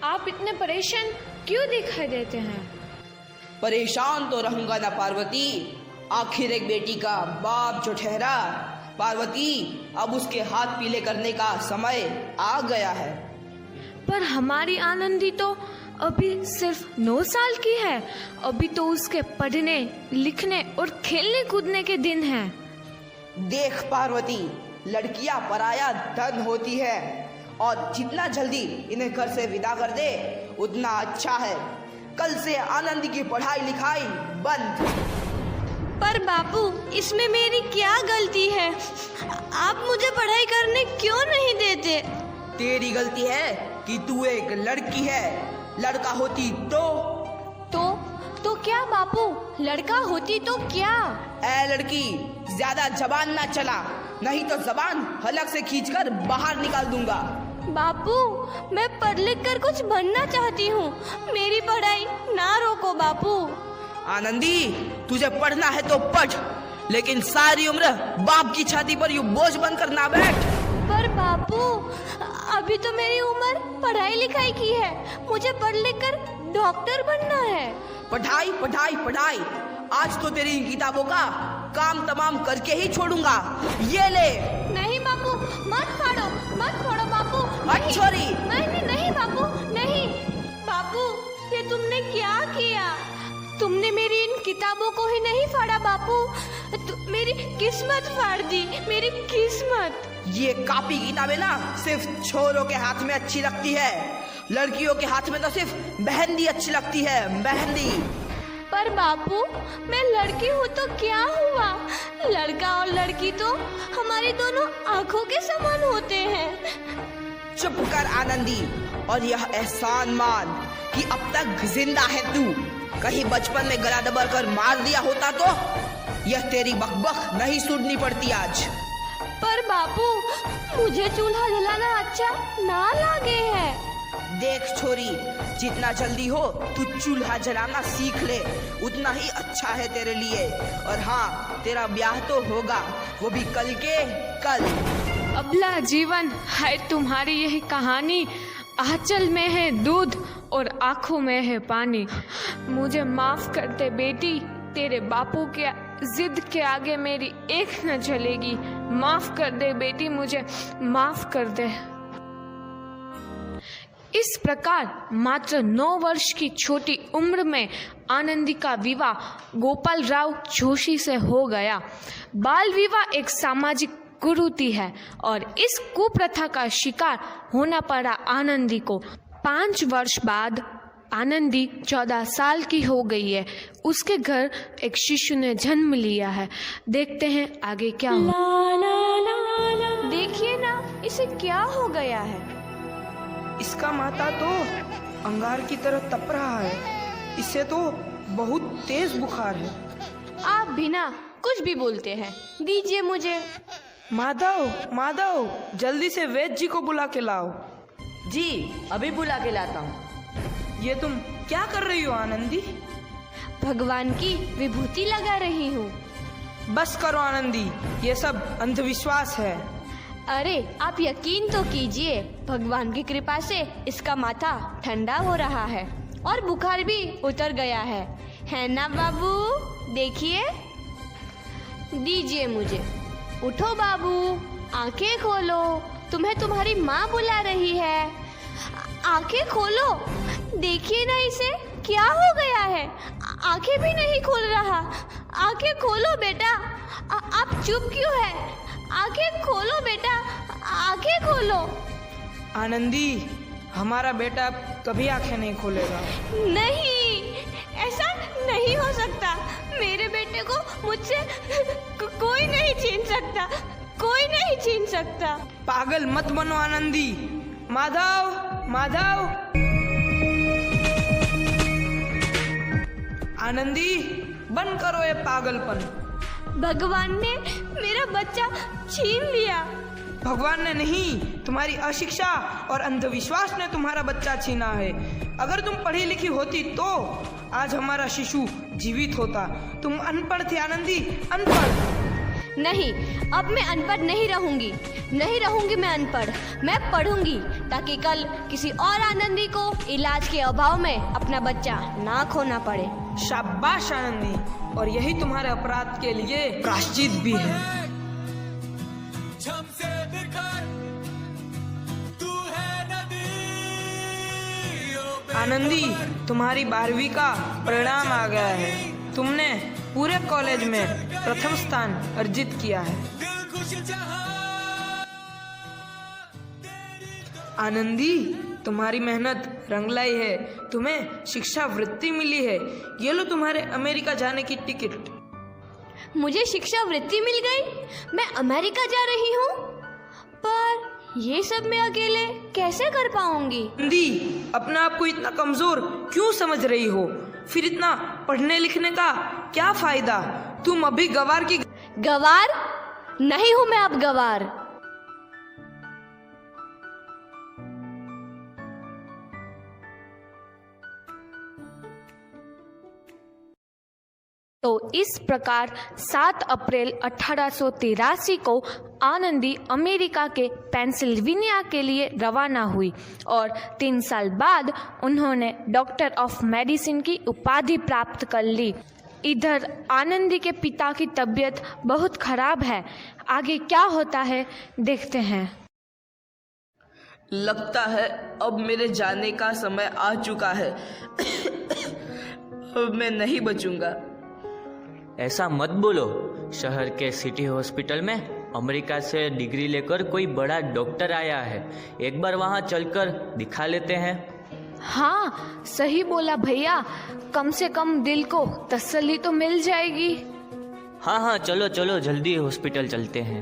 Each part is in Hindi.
आप इतने परेशान क्यों दिखाई देते हैं? परेशान तो रहूंगा ना पार्वती, आखिर एक बेटी का बाप जो ठहरा। पार्वती, अब उसके हाथ पीले करने का समय आ गया है। पर हमारी आनंदी तो अभी सिर्फ 9 साल की है। अभी तो उसके पढ़ने, लिखने और खेलने कूदने के दिन हैं। देख पार्वती, लड़कियां पराया धन होती है और जितना जल्दी इन्हें घर से विदा कर दे उतना अच्छा है। कल से आनंद की पढ़ाई लिखाई बंद। पर बापू, इसमें मेरी क्या गलती है? आप मुझे पढ़ाई करने क्यों नहीं देते? तेरी गलती है कि तू एक लड़की है। लड़का होती तो क्या बापू? लड़का होती तो क्या? ए लड़की, ज्यादा जबान ना चला, नहीं तो जबान हलक से खींचकर बाहर निकाल दूंगा। बापू, मैं पढ़ लिख कर कुछ बनना चाहती हूँ। मेरी पढ़ाई ना रोको बापू। आनंदी, तुझे पढ़ना है तो पढ़, लेकिन सारी उम्र बाप की छाती पर यूं बोझ बनकर ना बैठ। पर बापू, अभी तो मेरी उम्र पढ़ाई लिखाई की है। मुझे पढ़ लिख कर डॉक्टर बनना है। पढ़ाई पढ़ाई पढ़ाई, आज तो तेरी इन किताबों का काम तमाम करके ही छोड़ूंगा। ये ले। नहीं बापू, मत फाड़ो बापू। हट छोरी। नहीं बापू, नहीं। बापू, ये तुमने क्या किया? तुमने मेरी इन किताबों को ही नहीं फाड़ा बापू, मेरी किस्मत फाड़ दी, मेरी किस्मत। ये कॉपी किताबें ना सिर्फ छोरों के हाथ में अच्छी लगती है, लड़कियों के हाथ में तो सिर्फ मेहंदी अच्छी लगती है, मेहंदी। पर बापू, मैं लड़की हूँ तो क्या हुआ? लड़का और लड़की तो हमारी दोनों आंखों के समान होते हैं। चुप कर आनंदी, और यह एहसान मान कि अब तक जिंदा है तू। कहीं बचपन में गला दबा कर मार दिया होता तो यह तेरी बकबक नहीं सुननी पड़ती आज। पर बापू, मुझे चूल्हा जलाना अच्छा ना लगे है। देख छोरी, जितना जल्दी हो तू चूल्हा जलाना सीख ले, उतना ही अच्छा है तेरे लिए। और हाँ, तेरा ब्याह तो होगा, वो भी कल के कल। अबला जीवन है तुम्हारी यही कहानी। आंचल में है दूध और आंखों में है पानी। मुझे माफ कर दे बेटी, तेरे बापू के जिद के आगे मेरी एक न चलेगी। माफ कर दे बेटी, मुझे माफ कर दे। इस प्रकार मात्र 9 वर्ष की छोटी उम्र में आनंदी का विवाह गोपाल राव जोशी से हो गया। बाल विवाह एक सामाजिक कुरीति है और इस कुप्रथा का शिकार होना पड़ा आनंदी को। 5 वर्ष बाद आनंदी 14 साल की हो गई है। उसके घर एक शिशु ने जन्म लिया है। देखते हैं आगे क्या हो। देखिए ना, इसे क्या हो गया है? इसका माथा तो अंगार की तरह तप रहा है। इसे तो बहुत तेज बुखार है। आप बिना कुछ भी बोलते हैं, दीजिए मुझे। माधव, जल्दी से वैद्य जी को बुला के लाओ। जी, अभी बुला के लाता हूँ। ये तुम क्या कर रही हो आनंदी? भगवान की विभूति लगा रही हूँ। बस करो आनंदी, ये सब अंधविश्वास है। अरे आप यकीन तो कीजिए, भगवान की कृपा से इसका माथा ठंडा हो रहा है और बुखार भी उतर गया है ना बाबू? देखिए, दीजिए मुझे। उठो बाबू, आंखें खोलो, तुम्हें तुम्हारी माँ बुला रही है। आंखें खोलो, देखिए ना इसे क्या हो गया है। आंखें भी नहीं खोल रहा। आंखें खोलो बेटा। आप चुप क्यों है? आंखें खोलो बेटा, आंखें खोलो। आनंदी, हमारा बेटा कभी आंखें नहीं खोलेगा। नहीं, ऐसा नहीं हो सकता। मेरे बेटे को मुझसे कोई नहीं छीन सकता, कोई नहीं छीन सकता। पागल मत बनो आनंदी। माधव, आनंदी, बंद करो ये पागलपन। भगवान ने मेरा बच्चा छीन लिया। भगवान ने नहीं, तुम्हारी अशिक्षा और अंधविश्वास ने तुम्हारा बच्चा छीना है। अगर तुम पढ़ी लिखी होती तो आज हमारा शिशु जीवित होता। तुम अनपढ़ थे आनंदी, अनपढ़। नहीं, अब मैं अनपढ़ नहीं रहूंगी। नहीं रहूंगी मैं अनपढ़। मैं पढ़ूंगी ताकि कल किसी और आनंदी को इलाज के अभाव में अपना बच्चा ना खोना पड़े। शाबाश आनंदी, और यही तुम्हारे अपराध के लिए प्रायश्चित भी है। आनंदी, तुम्हारी 12वीं का परिणाम आ गया है। तुमने पूरे कॉलेज में प्रथम स्थान अर्जित किया है। आनंदी, तुम्हारी मेहनत रंग लाई है। तुम्हें शिक्षा वृत्ति मिली है। ये लो तुम्हारे अमेरिका जाने की टिकट। मुझे शिक्षा वृत्ति मिल गई? मैं अमेरिका जा रही हूँ? पर ये सब मैं अकेले कैसे कर पाऊंगी? आनंदी, अपने आप को इतना कमजोर क्यों समझ रही हो? फिर इतना पढ़ने लिखने का क्या फायदा? तुम अभी गवार की गवार नहीं हूँ मैं अब गवार। तो इस प्रकार 7 अप्रैल 1883 को आनंदी अमेरिका के पेंसिल्वेनिया के लिए रवाना हुई और 3 साल बाद उन्होंने डॉक्टर ऑफ मेडिसिन की उपाधि प्राप्त कर ली। इधर आनंदी के पिता की तबीयत बहुत खराब है। आगे क्या होता है देखते हैं। लगता है अब मेरे जाने का समय आ चुका है। अब मैं नहीं बचूंगा। ऐसा मत बोलो। शहर के सिटी हॉस्पिटल में अमेरिका से डिग्री लेकर कोई बड़ा डॉक्टर आया है। एक बार वहाँ चलकर दिखा लेते हैं। हाँ, सही बोला भैया। कम से कम दिल को तसल्ली तो मिल जाएगी। हाँ हाँ, चलो चलो जल्दी हॉस्पिटल चलते हैं।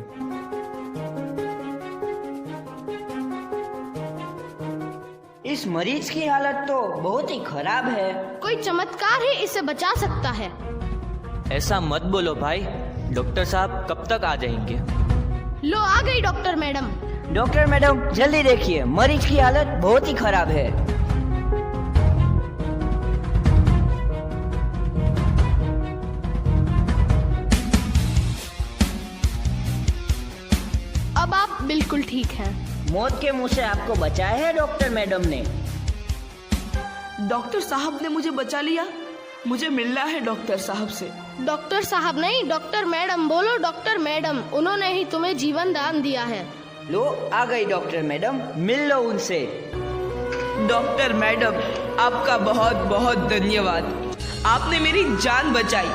इस मरीज की हालत तो बहुत ही खराब है। कोई चमत्कार ही इसे बचा सकता है। ऐसा मत बोलो भाई। डॉक्टर साहब कब तक आ जाएंगे? लो आ गई डॉक्टर मैडम। डॉक्टर मैडम जल्दी देखिए, मरीज की हालत बहुत ही खराब है। अब आप बिल्कुल ठीक हैं। मौत के मुंह से आपको बचाया है डॉक्टर मैडम ने। डॉक्टर साहब ने मुझे बचा लिया। मुझे मिलना है डॉक्टर साहब से। डॉक्टर साहब नहीं, डॉक्टर मैडम बोलो। डॉक्टर मैडम, उन्होंने ही तुम्हें जीवन दान दिया है। लो आ गई डॉक्टर मैडम, मिल लो उनसे। डॉक्टर मैडम, आपका बहुत बहुत धन्यवाद। आपने मेरी जान बचाई।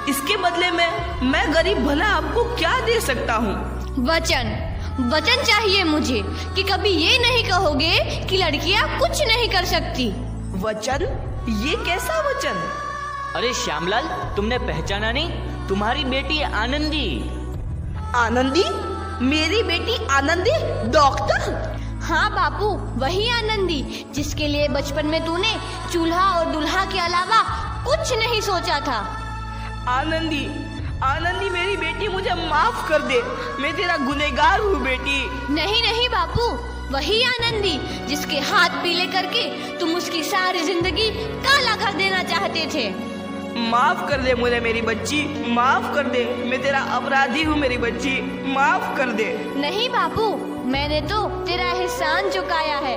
इसके बदले में मैं गरीब भला आपको क्या दे सकता हूँ? वचन चाहिए मुझे कि कभी ये नहीं कहोगे कि लड़कियां कुछ नहीं कर सकती। वचन? ये कैसा वचन? अरे श्यामलाल, तुमने पहचाना नहीं? तुम्हारी बेटी आनंदी। आनंदी? मेरी बेटी आनंदी डॉक्टर? हाँ बापू, वही आनंदी जिसके लिए बचपन में तूने चूल्हा और दूल्हा के अलावा कुछ नहीं सोचा था। आनंदी, आनंदी मेरी बेटी, मुझे माफ कर दे। मैं तेरा गुनहगार हूँ बेटी। नहीं नहीं बापू, वही आनंदी जिसके हाथ पीले करके तुम उसकी सारी जिंदगी काला कर देना चाहते थे। माफ कर दे मुझे मेरी बच्ची, माफ कर दे। मैं तेरा अपराधी हूँ मेरी बच्ची, माफ कर दे। नहीं बापू, मैंने तो तेरा एहसान चुकाया है।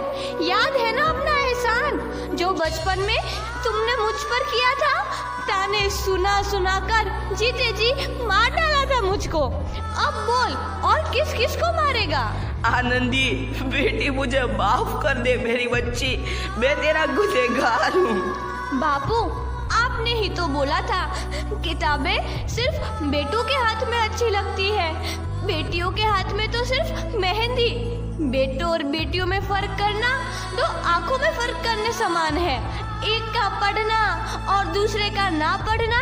याद है ना अपना एहसान जो बचपन में तुमने मुझ पर किया था? ताने सुना सुना कर जीते जी मार डाला था मुझको। अब बोल, और किस किस को मारेगा? आनंदी बेटी, मुझे माफ कर दे मेरी बच्ची। मैं तेरा गुनहगार हूँ। बापू, आपने ही तो बोला था किताबें सिर्फ बेटों के हाथ में अच्छी लगती है, बेटियों के हाथ में तो सिर्फ मेहंदी। बेटों और बेटियों में फर्क करना तो आंखों में फर्क करने समान है। एक का पढ़ना और दूसरे का ना पढ़ना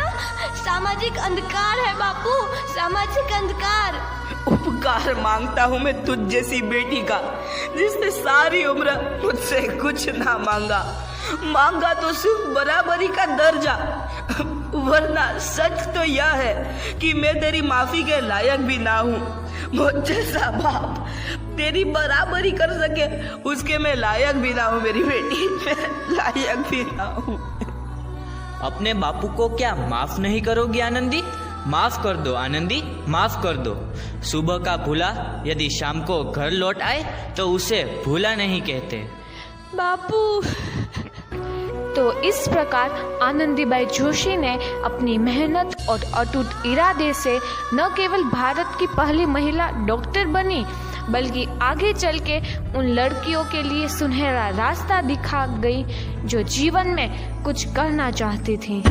सामाजिक अंधकार है बापू, सामाजिक अंधकार। उपकार मांगता हूँ मैं तुझ जैसी बेटी का, जिसने सारी उम्र मुझसे कुछ ना मांगा तो सिर्फ बराबरी का दर्जा। वरना सच तो यह है कि मैं तेरी माफी के लायक भी ना हूँ। मुझ जैसा बाप तेरी बराबरी कर सके उसके मैं लायक भी ना हूँ मेरी बेटी, मैं लायक भी ना हूँ। अपने बापू को क्या माफ नहीं करोगी आनंदी? माफ कर दो आनंदी, माफ कर दो। सुबह का भूला यदि शाम को घर लौट आए तो उसे भूला नहीं कहते। बापू। तो इस प्रकार आनंदीबाई जोशी ने अपनी मेहनत और अटूट इरादे से न केवल भारत की पहली महिला डॉक्टर बनी, बल्कि आगे चल के उन लड़कियों के लिए सुनहरा रास्ता दिखा गई जो जीवन में कुछ करना चाहती थीं।